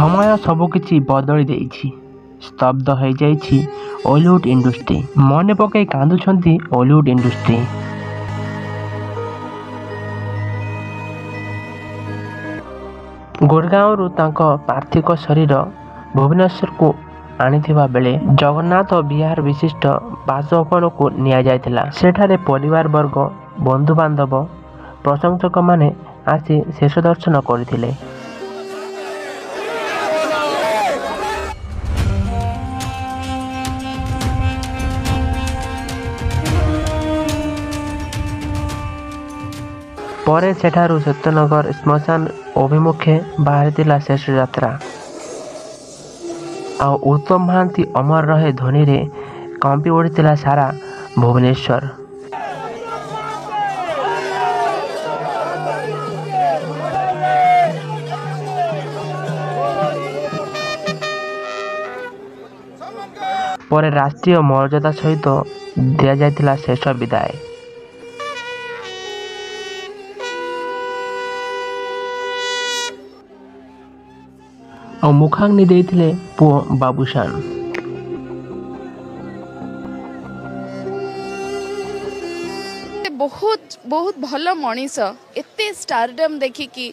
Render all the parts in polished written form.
समय सबकिछि बदली देइछि। स्तब्ध हो जाइछि हॉलीवुड इंडस्ट्री। मन पकई कांदुछंती हॉलीवुड इंडस्ट्री। गुड़गांव तांको पार्थिव शरीर भुवनेश्वर को आनिथिबा बेले जगन्नाथ विहार विशिष्ट बासभवन को निया जायतिला। सेठारे परिवार वर्ग बंधु बांधव प्रशंसक माने आसी शेष दर्शन करथिले। परे सेठारु सत्यनगर श्मशान अभिमुखे बाहरी शेष यात्रा। आ उत्तम महांती अमर रहे ध्वनि रे कंपी उड़ीला सारा भुवनेश्वर। परे राष्ट्रीय मर्यादा सहित दिया जायतिला शेष विदाय। और मुखाग्नि देइथिले पुओ बाबूशान। बहुत बहुत भल मनीष एते स्टारडम देखिकी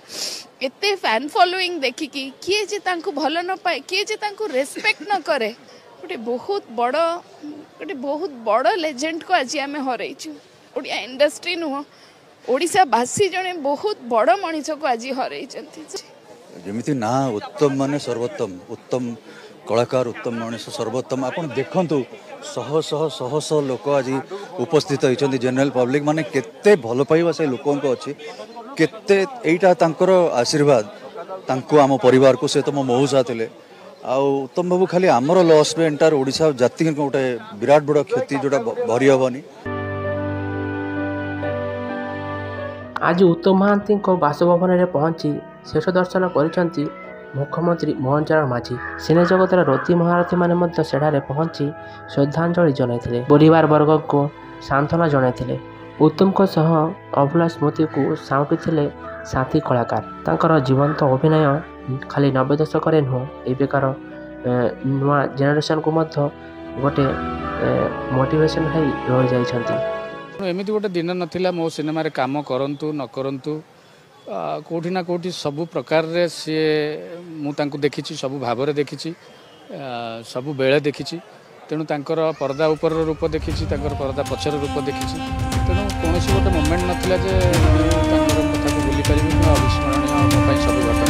एते फैन फॉलोइंग देखिकी किए जे तांको भल न पाए किए जे तांको रेस्पेक्ट न करे गोटे बहुत बड़ लेजेंड को आज आम हरइछु। ओडिया इंडस्ट्री नुह ओडिशावासी जने बहुत बड़ मनीष को आज हरइछंती। जमिति ना उत्तम माने सर्वोत्तम उत्तम कलाकार उत्तम मनीष सर्वोत्तम। आपण देखंतु शह शह शह शह लोक आज उपस्थित होइछन्ती। जनरल पब्लिक माने केते भल पाइबा से लोकन को अछि केते एटा तांकर आशीर्वाद तांको आम परिवार को से तो मो मौसा थिले। आ उत्तम बाबू खाली आमर लॉस में एंटायर ओडिशा जाति गोटे विराट बड़ क्षति जोटा भरी हबनी। आज उत्तम महांती बासभवन में पहुंची शेष दर्शन करिसेंती मुख्यमंत्री मोहन चरण माझी। सिने जगतर रति महारथी माने मध्य सेठारे पहुंची श्रद्धांजलि जनाइथिले। परिवार वर्ग को सांत्वना जनाइथिले। उत्तम को सह अभुला स्मृति को साउटिथिले साथी कलाकार। तांकर जीवंत अभिनय खाली 90 दशक नुह एबेकार नुआ जेनेरेशन को मध्य गोटे मोटिवेशन है रही जाइछंती। एमिति गोटे दिन नथिला मो सिनेमा रे काम करंतु न करंतु कोठी ना कोठी सबु प्रकार रे से मु तांको देखिछि सबु भाव रे देखिछि सबु बेले देखिछि। तेणु तांकर पर्दा ऊपर रूप देखिछि तांकर पर्दा पछर रूप देखिछि। तेणु कोनोसी गोटे मोमेंट नथिला जे तांकर कथा को भूली परिबि अविस्मरणीय सब घटना।